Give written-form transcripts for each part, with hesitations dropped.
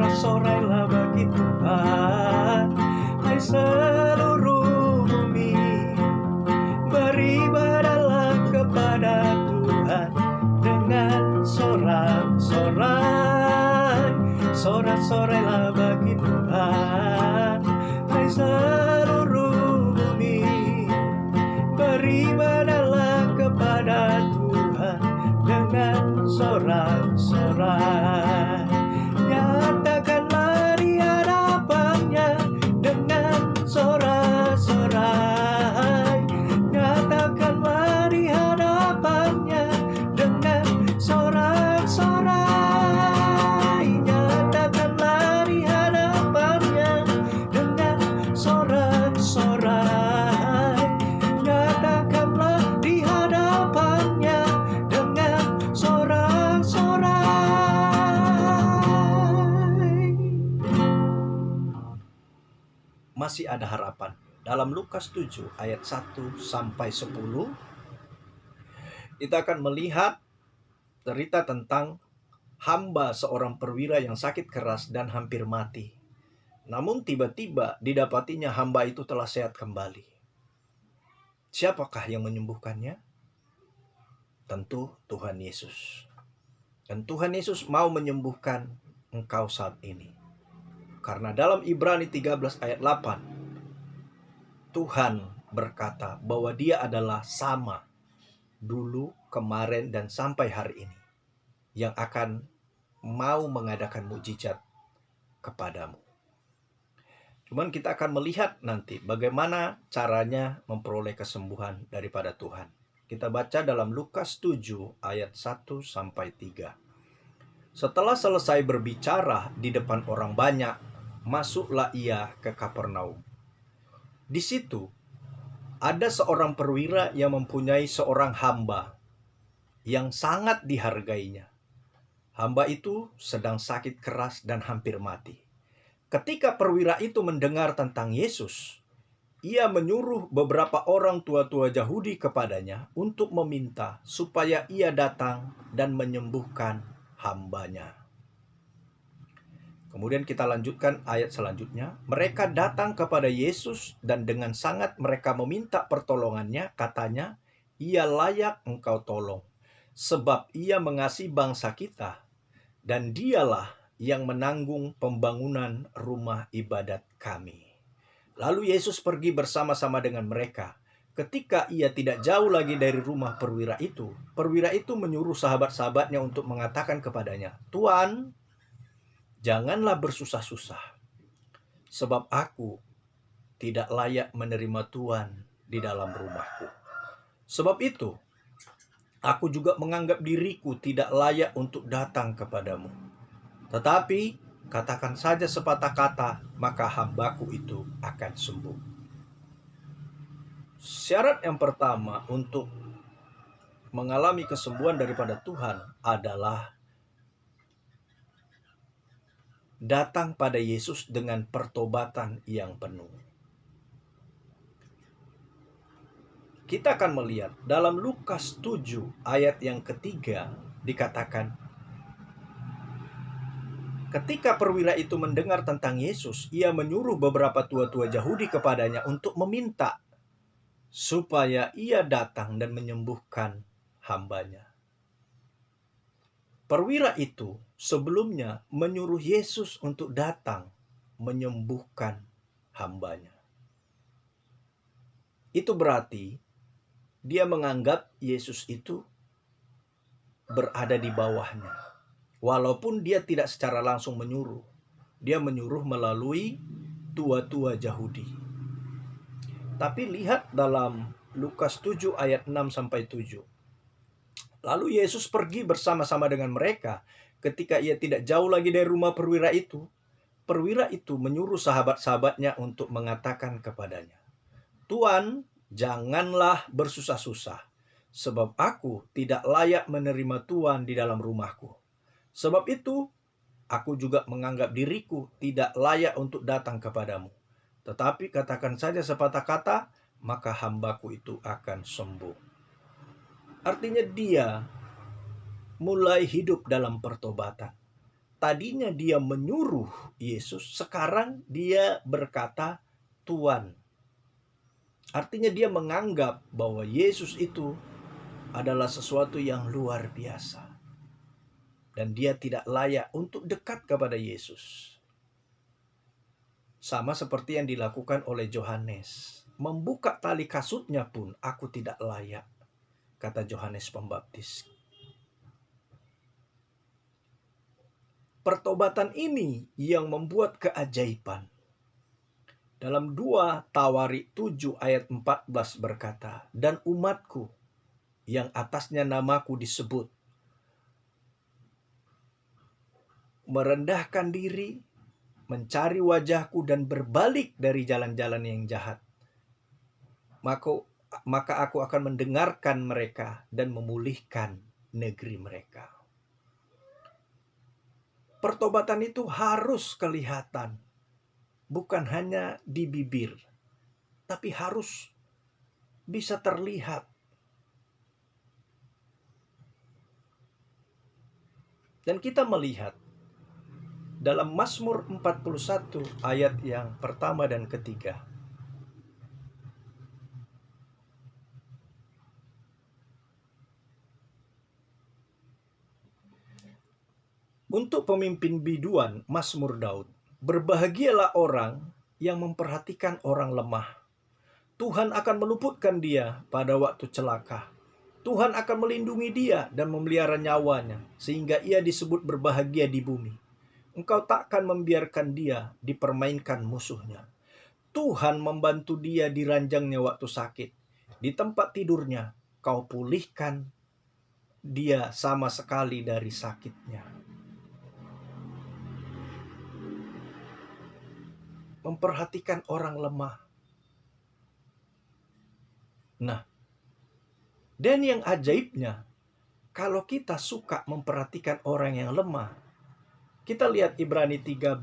Sorak-sorailah bagi Tuhan, hai seluruh bumi. Beribadahlah kepada Tuhan dengan sorak-sorai. Sorak-sorailah bagi Tuhan, hai seluruh bumi. Beribadahlah kepada Tuhan dengan sorak-sorai. Nyatakanlah di hadapannya dengan sorak-sorai. Nyatakanlah di hadapannya dengan sorak-sorai. Nyatakanlah di hadapannya dengan sorak-sorai. Nyatakanlah di hadapannya dengan sorak-sorai. Masih ada harapan. Dalam Lukas 7 ayat 1 sampai 10, kita akan melihat cerita tentang hamba seorang perwira yang sakit keras dan hampir mati. Namun tiba-tiba didapatinya hamba itu telah sehat kembali. Siapakah yang menyembuhkannya? Tentu Tuhan Yesus. Dan Tuhan Yesus mau menyembuhkan engkau saat ini. Karena dalam Ibrani 13 ayat 8, Tuhan berkata bahwa Dia adalah sama dulu, kemarin, dan sampai hari ini, yang akan mau mengadakan mukjizat kepadamu. Cuman kita akan melihat nanti bagaimana caranya memperoleh kesembuhan daripada Tuhan. Kita baca dalam Lukas 7 ayat 1 sampai 3. Setelah selesai berbicara di depan orang banyak, masuklah ia ke Kapernaum. Di situ ada seorang perwira yang mempunyai seorang hamba yang sangat dihargainya. Hamba itu sedang sakit keras dan hampir mati. Ketika perwira itu mendengar tentang Yesus, ia menyuruh beberapa orang tua-tua Yahudi kepadanya untuk meminta supaya ia datang dan menyembuhkan hambanya. Kemudian kita lanjutkan ayat selanjutnya. Mereka datang kepada Yesus dan dengan sangat mereka meminta pertolongannya. Katanya, ia layak engkau tolong, sebab ia mengasihi bangsa kita, dan dialah yang menanggung pembangunan rumah ibadat kami. Lalu Yesus pergi bersama-sama dengan mereka. Ketika ia tidak jauh lagi dari rumah perwira itu menyuruh sahabat-sahabatnya untuk mengatakan kepadanya, Tuan, janganlah bersusah-susah, sebab aku tidak layak menerima Tuhan di dalam rumahku. Sebab itu, aku juga menganggap diriku tidak layak untuk datang kepadamu. Tetapi, katakan saja sepatah kata, maka hambaku itu akan sembuh. Syarat yang pertama untuk mengalami kesembuhan daripada Tuhan adalah datang pada Yesus dengan pertobatan yang penuh. Kita akan melihat dalam Lukas 7 ayat yang ketiga dikatakan, ketika perwira itu mendengar tentang Yesus, ia menyuruh beberapa tua-tua Yahudi kepadanya untuk meminta supaya ia datang dan menyembuhkan hambanya. Perwira itu sebelumnya menyuruh Yesus untuk datang menyembuhkan hambanya. Itu berarti dia menganggap Yesus itu berada di bawahnya. Walaupun dia tidak secara langsung menyuruh. Dia menyuruh melalui tua-tua Yahudi. Tapi lihat dalam Lukas 7 ayat 6-7. Lalu Yesus pergi bersama-sama dengan mereka. Ketika ia tidak jauh lagi dari rumah perwira itu menyuruh sahabat-sahabatnya untuk mengatakan kepadanya, Tuan, janganlah bersusah-susah, sebab aku tidak layak menerima Tuhan di dalam rumahku. Sebab itu, aku juga menganggap diriku tidak layak untuk datang kepadamu. Tetapi katakan saja sepatah kata, maka hambaku itu akan sembuh. Artinya dia mulai hidup dalam pertobatan. tadinya dia menyuruh Yesus, sekarang dia berkata Tuan. Artinya dia menganggap bahwa Yesus itu adalah sesuatu yang luar biasa. Dan dia tidak layak untuk dekat kepada Yesus. Sama seperti yang dilakukan oleh Yohanes. Membuka tali kasutnya pun aku tidak layak, kata Yohanes Pembaptis. Pertobatan ini yang membuat keajaiban. Dalam 2 Tawarik 7 ayat 14 berkata, dan umatku yang atasnya namaku disebut, merendahkan diri, mencari wajahku dan berbalik dari jalan-jalan yang jahat. Maka aku akan mendengarkan mereka dan memulihkan negeri mereka. Pertobatan itu harus kelihatan, bukan hanya di bibir, tapi harus bisa terlihat. Dan kita melihat dalam Mazmur 41 ayat yang pertama dan ketiga. Untuk pemimpin biduan Mazmur Daud, berbahagialah orang yang memperhatikan orang lemah. Tuhan akan meluputkan dia pada waktu celaka. Tuhan akan melindungi dia dan memelihara nyawanya, sehingga ia disebut berbahagia di bumi. Engkau takkan membiarkan dia dipermainkan musuhnya. Tuhan membantu dia di ranjangnya waktu sakit. Di tempat tidurnya, kau pulihkan dia sama sekali dari sakitnya. Memperhatikan orang lemah. Nah, dan yang ajaibnya, kalau kita suka memperhatikan orang yang lemah, kita lihat Ibrani 13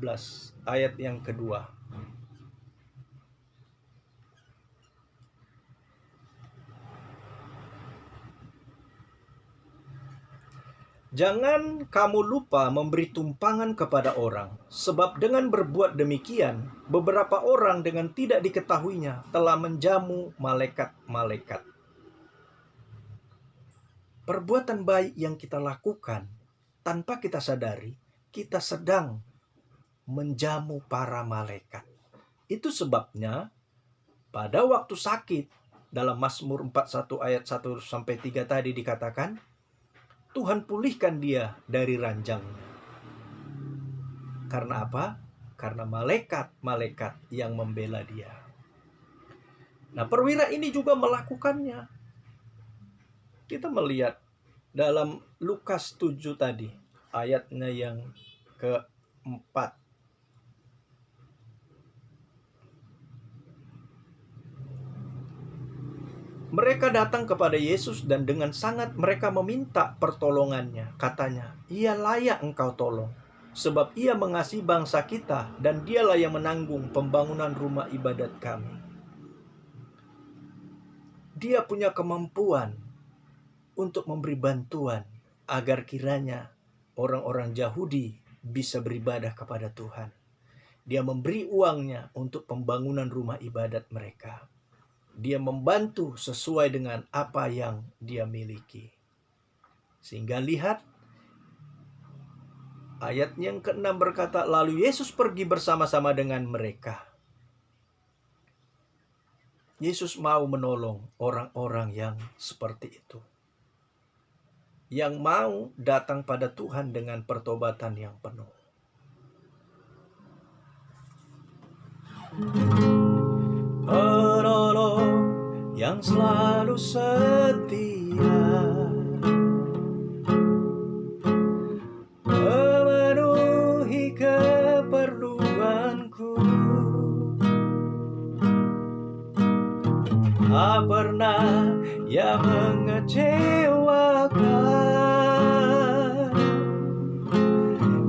ayat yang kedua. Jangan kamu lupa memberi tumpangan kepada orang, sebab dengan berbuat demikian, beberapa orang dengan tidak diketahuinya telah menjamu malaikat-malaikat. Perbuatan baik yang kita lakukan, tanpa kita sadari, kita sedang menjamu para malaikat. Itu sebabnya, pada waktu sakit, dalam Mazmur 41 ayat 1-3 tadi dikatakan, Tuhan pulihkan dia dari ranjangnya. Karena apa? Karena malaikat-malaikat yang membela dia. Nah, perwira ini juga melakukannya. Kita melihat dalam Lukas 7 tadi, ayatnya yang keempat. Mereka datang kepada Yesus dan dengan sangat mereka meminta pertolongannya. Katanya, ia layak engkau tolong, sebab ia mengasihi bangsa kita dan dialah yang menanggung pembangunan rumah ibadat kami. Dia punya kemampuan untuk memberi bantuan agar kiranya orang-orang Yahudi bisa beribadah kepada Tuhan. Dia memberi uangnya untuk pembangunan rumah ibadat mereka. Dia membantu sesuai dengan apa yang dia miliki. Sehingga lihat, ayat yang ke-6 berkata, lalu Yesus pergi bersama-sama dengan mereka. Yesus mau menolong orang-orang yang seperti itu. Yang mau datang pada Tuhan dengan pertobatan yang penuh. Penolong yang selalu setia, memenuhi keperluanku, tak pernah ia mengecewakan.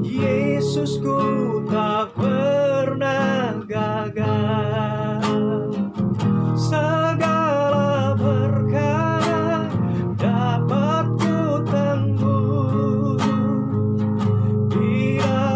Yesusku tak pernah gagal. Segala perkara dapat ku tanggung bila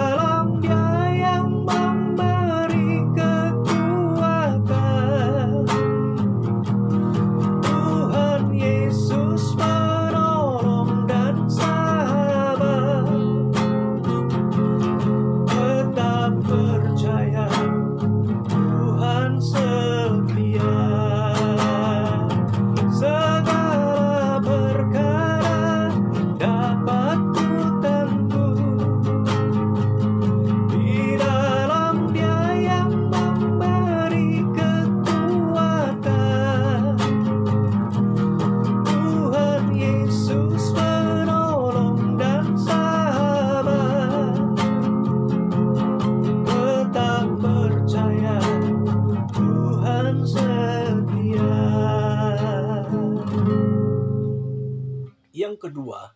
kedua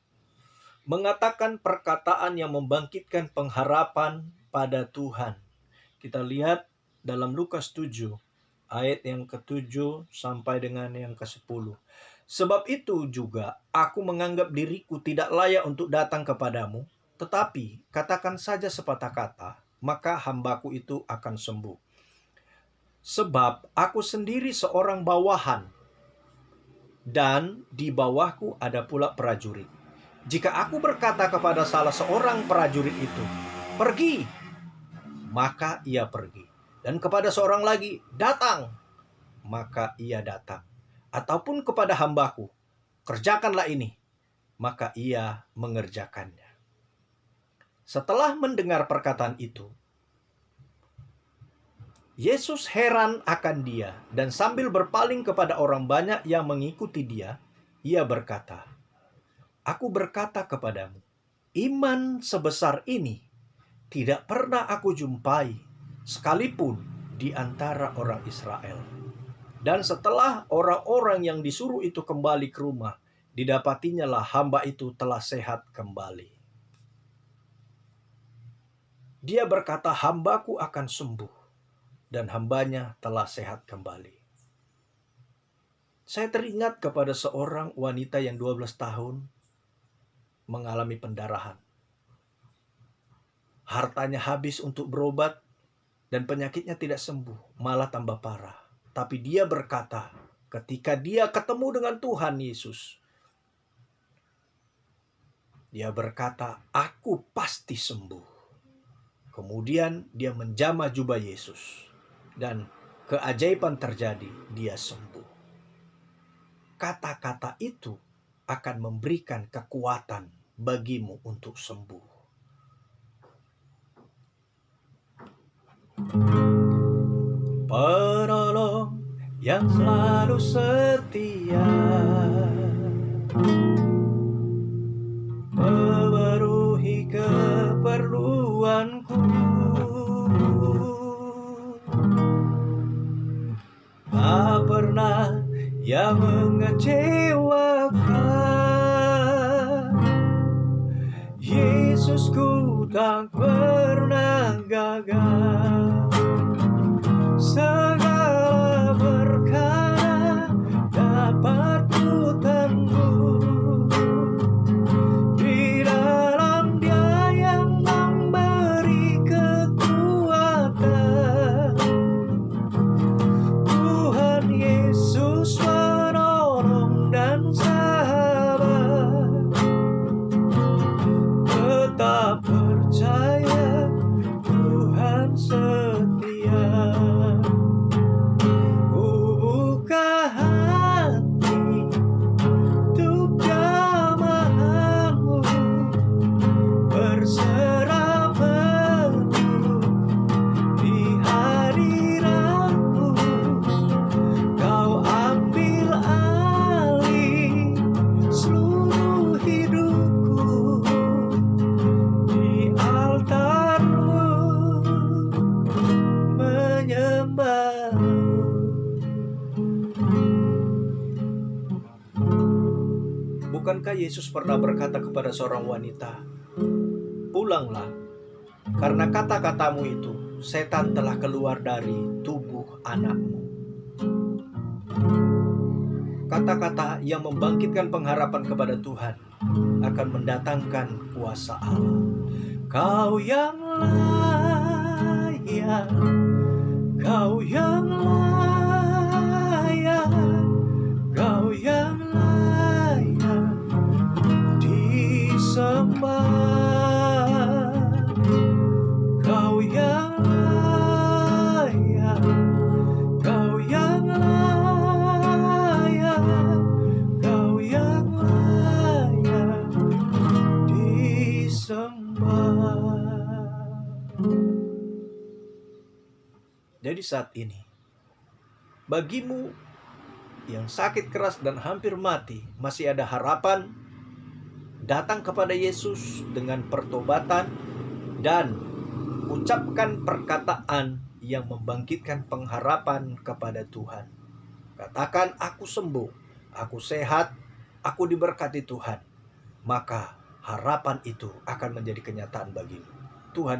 mengatakan perkataan yang membangkitkan pengharapan pada Tuhan. Kita lihat dalam Lukas 7 ayat yang ke-7 sampai dengan yang ke-10. Sebab itu juga aku menganggap diriku tidak layak untuk datang kepadamu, tetapi katakan saja sepatah kata, maka hambaku itu akan sembuh. Sebab aku sendiri seorang bawahan, dan di bawahku ada pula prajurit. Jika aku berkata kepada salah seorang prajurit itu, pergi, maka ia pergi. Dan kepada seorang lagi, datang, maka ia datang. Ataupun kepada hambaku, kerjakanlah ini, maka ia mengerjakannya. Setelah mendengar perkataan itu, Yesus heran akan dia, dan sambil berpaling kepada orang banyak yang mengikuti dia, ia berkata, aku berkata kepadamu, iman sebesar ini tidak pernah aku jumpai, sekalipun di antara orang Israel. Dan setelah orang-orang yang disuruh itu kembali ke rumah, didapatinya lah hamba itu telah sehat kembali. Dia berkata, hambaku akan sembuh, dan hambanya telah sehat kembali. Saya teringat kepada seorang wanita yang 12 tahun mengalami pendarahan. Hartanya habis untuk berobat, dan penyakitnya tidak sembuh, malah tambah parah. Tapi dia berkata, ketika dia ketemu dengan Tuhan Yesus, dia berkata, aku pasti sembuh. Kemudian dia menjamah jubah Yesus, dan keajaiban terjadi, dia sembuh. Kata-kata itu akan memberikan kekuatan bagimu untuk sembuh. Penolong yang selalu setia, memenuhi keperluanku, tak pernah yang mengecewakan. Yesusku tak pernah gagal. Segala perkara dapat ku tanggung di dalam Dia yang memberi kekuatan. Tuhan Yesus menolong dan sabar. Tetap percaya, Tuhan setia. Ku buka hati untuk jamahanmu, berserah penuh di hadiratmu. Kau ambil alih seluruh hidupku, di altarmu menyembahmu. Bukankah Yesus pernah berkata kepada seorang wanita, pulanglah, karena kata-katamu itu setan telah keluar dari tubuh anakmu. Kata-kata yang membangkitkan pengharapan kepada Tuhan akan mendatangkan kuasa Allah. Kau yang layak, kau yang layak, kau yang layak disembah. Kau yang layak, kau yang layak, kau yang layak disembah. Jadi saat ini, bagimu yang sakit keras dan hampir mati, masih ada harapan. Datang kepada Yesus dengan pertobatan dan ucapkan perkataan yang membangkitkan pengharapan kepada Tuhan. Katakan, aku sembuh, aku sehat, aku diberkati Tuhan. maka harapan itu akan menjadi kenyataan bagimu. Tuhan